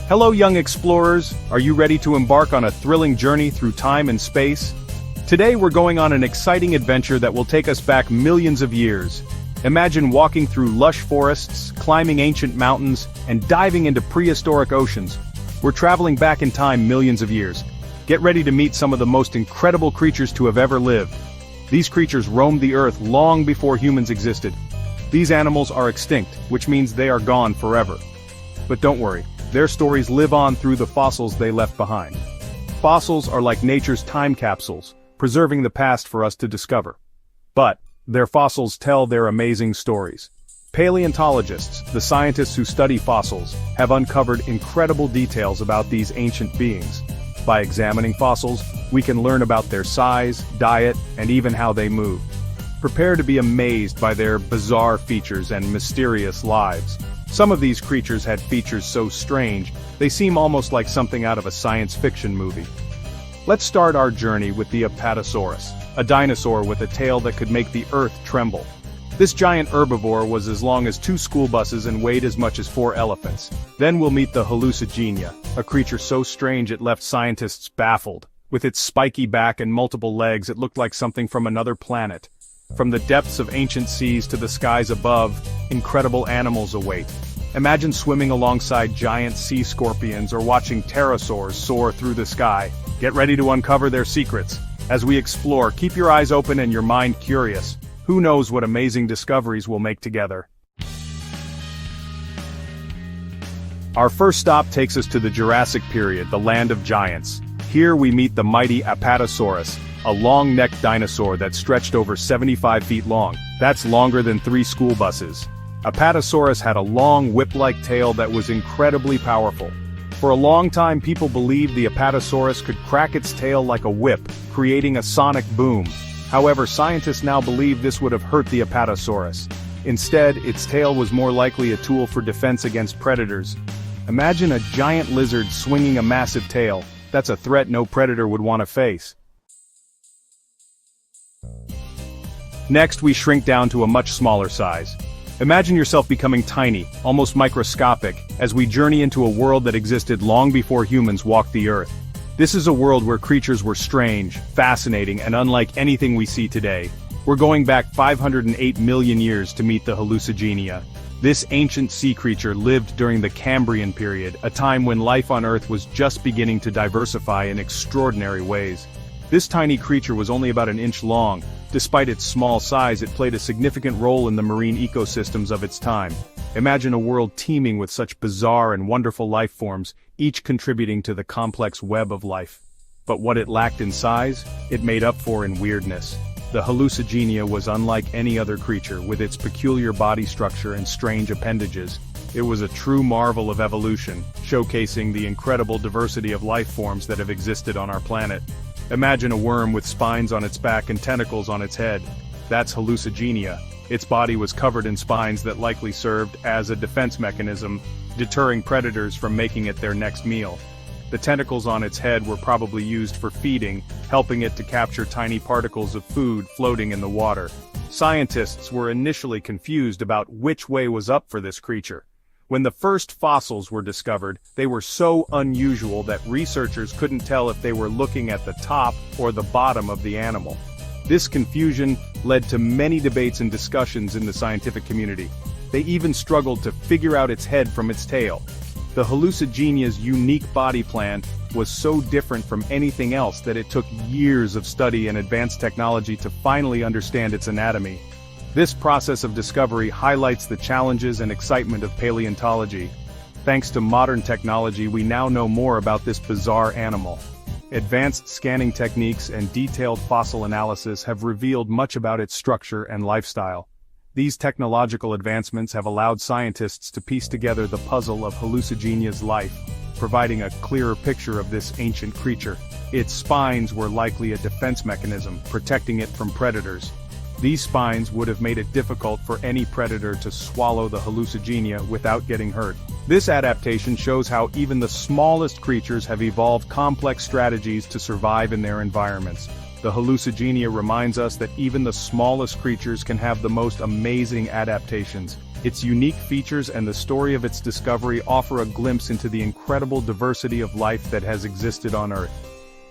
Hello young explorers, are you ready to embark on a thrilling journey through time and space? Today we're going on an exciting adventure that will take us back millions of years. Imagine walking through lush forests, climbing ancient mountains, and diving into prehistoric oceans. We're traveling back in time millions of years. Get ready to meet some of the most incredible creatures to have ever lived. These creatures roamed the earth long before humans existed. These animals are extinct, which means they are gone forever. But don't worry. Their stories live on through the fossils they left behind. Fossils are like nature's time capsules, preserving the past for us to discover. But their fossils tell their amazing stories. Paleontologists, the scientists who study fossils, have uncovered incredible details about these ancient beings. By examining fossils, we can learn about their size, diet, and even how they move. Prepare to be amazed by their bizarre features and mysterious lives. Some of these creatures had features so strange, they seem almost like something out of a science fiction movie. Let's start our journey with the Apatosaurus, a dinosaur with a tail that could make the earth tremble. This giant herbivore was as long as 2 school buses and weighed as much as 4 elephants. Then we'll meet the Hallucigenia, a creature so strange it left scientists baffled. With its spiky back and multiple legs, it looked like something from another planet. From the depths of ancient seas to the skies above, incredible animals await. Imagine swimming alongside giant sea scorpions or watching pterosaurs soar through the sky. Get ready to uncover their secrets. As we explore, keep your eyes open and your mind curious. Who knows what amazing discoveries we'll make together. Our first stop takes us to the Jurassic period, the land of giants. Here we meet the mighty Apatosaurus, a long-necked dinosaur that stretched over 75 feet long. That's longer than 3 school buses. Apatosaurus had a long whip-like tail that was incredibly powerful. For a long time people believed the Apatosaurus could crack its tail like a whip, creating a sonic boom. However, scientists now believe this would have hurt the Apatosaurus. Instead, its tail was more likely a tool for defense against predators. Imagine a giant lizard swinging a massive tail. That's a threat no predator would want to face. Next, we shrink down to a much smaller size. Imagine yourself becoming tiny, almost microscopic, as we journey into a world that existed long before humans walked the earth. This is a world where creatures were strange, fascinating, and unlike anything we see today. We're going back 508 million years to meet the Hallucigenia. This ancient sea creature lived during the Cambrian period, a time when life on Earth was just beginning to diversify in extraordinary ways. This tiny creature was only about an inch long. Despite its small size, it played a significant role in the marine ecosystems of its time. Imagine a world teeming with such bizarre and wonderful life forms, each contributing to the complex web of life. But what it lacked in size, it made up for in weirdness. The Hallucigenia was unlike any other creature, with its peculiar body structure and strange appendages. It was a true marvel of evolution, showcasing the incredible diversity of life forms that have existed on our planet. Imagine a worm with spines on its back and tentacles on its head. That's Hallucigenia. Its body was covered in spines that likely served as a defense mechanism, deterring predators from making it their next meal. The tentacles on its head were probably used for feeding, helping it to capture tiny particles of food floating in the water. Scientists were initially confused about which way was up for this creature. When the first fossils were discovered, they were so unusual that researchers couldn't tell if they were looking at the top or the bottom of the animal. This confusion led to many debates and discussions in the scientific community. They even struggled to figure out its head from its tail. The Hallucigenia's unique body plan was so different from anything else that it took years of study and advanced technology to finally understand its anatomy. This process of discovery highlights the challenges and excitement of paleontology. Thanks to modern technology, we now know more about this bizarre animal. Advanced scanning techniques and detailed fossil analysis have revealed much about its structure and lifestyle. These technological advancements have allowed scientists to piece together the puzzle of Hallucigenia's life, providing a clearer picture of this ancient creature. Its spines were likely a defense mechanism, protecting it from predators. These spines would have made it difficult for any predator to swallow the Hallucigenia without getting hurt. This adaptation shows how even the smallest creatures have evolved complex strategies to survive in their environments. The hallucigenia reminds us that even the smallest creatures can have the most amazing adaptations. Its unique features and the story of its discovery offer a glimpse into the incredible diversity of life that has existed on Earth.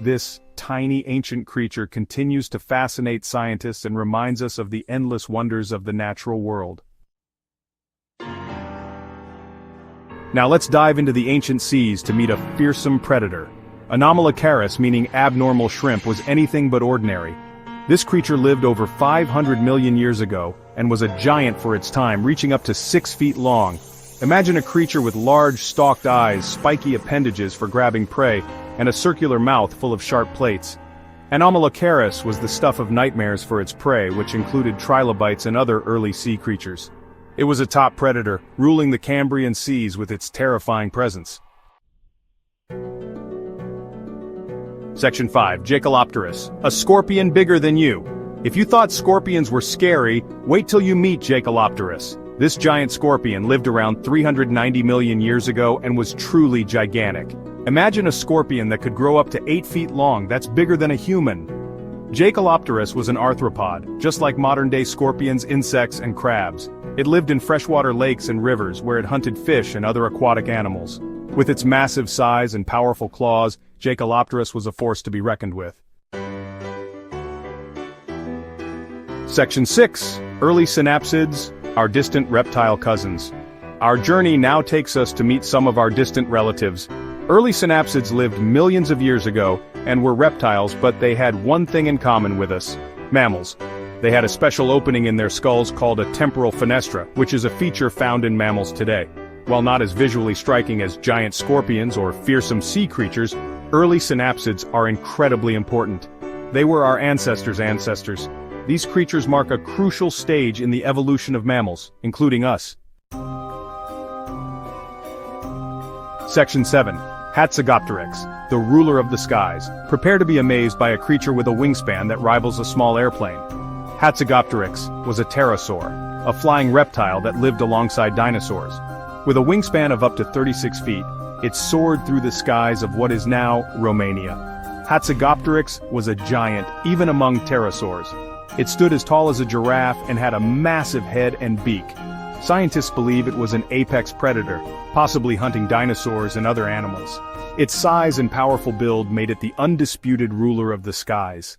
This tiny ancient creature continues to fascinate scientists and reminds us of the endless wonders of the natural world. Now let's dive into the ancient seas to meet a fearsome predator. Anomalocaris, meaning abnormal shrimp, was anything but ordinary. This creature lived over 500 million years ago, and was a giant for its time, reaching up to 6 feet long. Imagine a creature with large stalked eyes, spiky appendages for grabbing prey, and a circular mouth full of sharp plates. Anomalocaris was the stuff of nightmares for its prey, which included trilobites and other early sea creatures. It was a top predator, ruling the Cambrian seas with its terrifying presence. Section 5. Jacalopterus, a scorpion bigger than you. If you thought scorpions were scary, wait till you meet Jacalopterus. This giant scorpion lived around 390 million years ago and was truly gigantic. Imagine a scorpion that could grow up to 8 feet long. That's bigger than a human. Jacalopterus was an arthropod, just like modern-day scorpions, insects, and crabs. It lived in freshwater lakes and rivers where it hunted fish and other aquatic animals. With its massive size and powerful claws, Jacalopterus was a force to be reckoned with. Section 6. Early synapsids, our distant reptile cousins. Our journey now takes us to meet some of our distant relatives. Early synapsids lived millions of years ago and were reptiles, but they had one thing in common with us: mammals. They had a special opening in their skulls called a temporal fenestra, which is a feature found in mammals today. While not as visually striking as giant scorpions or fearsome sea creatures, early synapsids are incredibly important. They were our ancestors' ancestors. These creatures mark a crucial stage in the evolution of mammals, including us. Section 7. Hatzegopteryx, the ruler of the skies. Prepare to be amazed by a creature with a wingspan that rivals a small airplane. Hatzegopteryx was a pterosaur, a flying reptile that lived alongside dinosaurs. With a wingspan of up to 36 feet, it soared through the skies of what is now Romania. Hatzegopteryx was a giant, even among pterosaurs. It stood as tall as a giraffe and had a massive head and beak. Scientists believe it was an apex predator, possibly hunting dinosaurs and other animals. Its size and powerful build made it the undisputed ruler of the skies.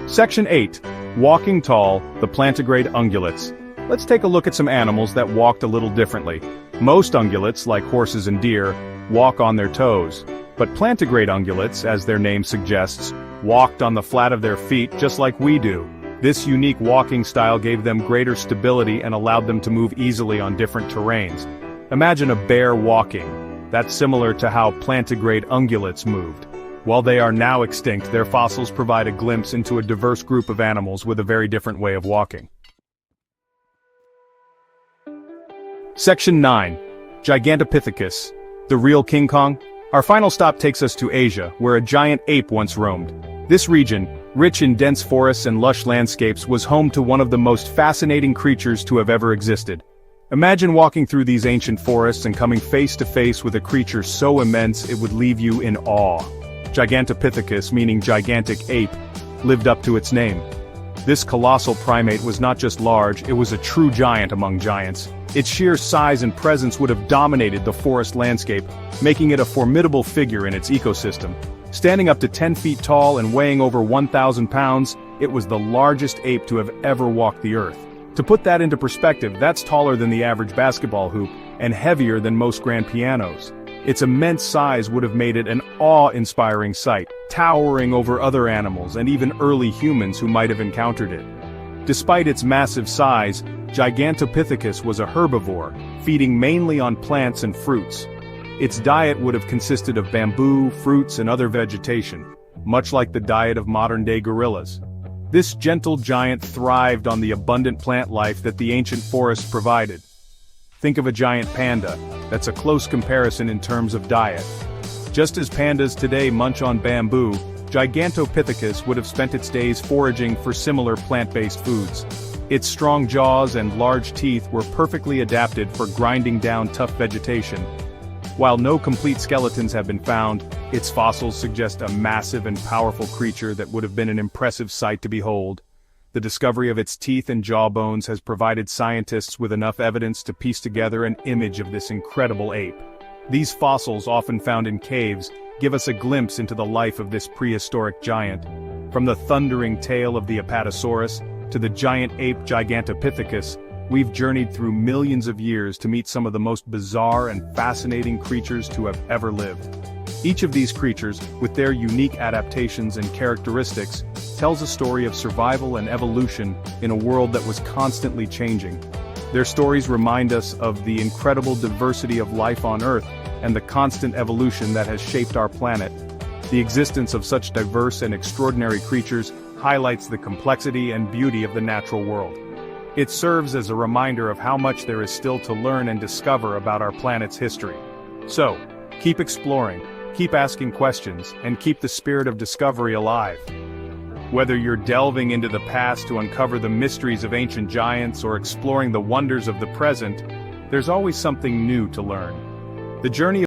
Section 8. Walking tall, the Plantigrade Ungulates. Let's take a look at some animals that walked a little differently. Most ungulates, like horses and deer, walk on their toes. But plantigrade ungulates, as their name suggests, walked on the flat of their feet just like we do. This unique walking style gave them greater stability and allowed them to move easily on different terrains. Imagine a bear walking. That's similar to how plantigrade ungulates moved. While they are now extinct, their fossils provide a glimpse into a diverse group of animals with a very different way of walking. Section 9. Gigantopithecus, the real King Kong. Our final stop takes us to Asia, where a giant ape once roamed. This region, rich in dense forests and lush landscapes, was home to one of the most fascinating creatures to have ever existed. Imagine walking through these ancient forests and coming face to face with a creature so immense it would leave you in awe. Gigantopithecus, meaning gigantic ape, lived up to its name. This colossal primate was not just large, it was a true giant among giants. Its sheer size and presence would have dominated the forest landscape, making it a formidable figure in its ecosystem. Standing up to 10 feet tall and weighing over 1,000 pounds, it was the largest ape to have ever walked the earth. To put that into perspective, that's taller than the average basketball hoop, and heavier than most grand pianos. Its immense size would have made it an awe-inspiring sight, towering over other animals and even early humans who might have encountered it. Despite its massive size, Gigantopithecus was a herbivore, feeding mainly on plants and fruits. Its diet would have consisted of bamboo, fruits, and other vegetation, much like the diet of modern-day gorillas. This gentle giant thrived on the abundant plant life that the ancient forest provided. Think of a giant panda. That's a close comparison in terms of diet. Just as pandas today munch on bamboo, Gigantopithecus would have spent its days foraging for similar plant-based foods. Its strong jaws and large teeth were perfectly adapted for grinding down tough vegetation. While no complete skeletons have been found, its fossils suggest a massive and powerful creature that would have been an impressive sight to behold. The discovery of its teeth and jawbones has provided scientists with enough evidence to piece together an image of this incredible ape. These fossils, often found in caves, give us a glimpse into the life of this prehistoric giant. From the thundering tale of the Apatosaurus to the giant ape Gigantopithecus, we've journeyed through millions of years to meet some of the most bizarre and fascinating creatures to have ever lived. Each of these creatures, with their unique adaptations and characteristics, tells a story of survival and evolution in a world that was constantly changing. Their stories remind us of the incredible diversity of life on Earth and the constant evolution that has shaped our planet. The existence of such diverse and extraordinary creatures highlights the complexity and beauty of the natural world. It serves as a reminder of how much there is still to learn and discover about our planet's history. So, keep exploring, keep asking questions, and keep the spirit of discovery alive. Whether you're delving into the past to uncover the mysteries of ancient giants or exploring the wonders of the present, there's always something new to learn. The journey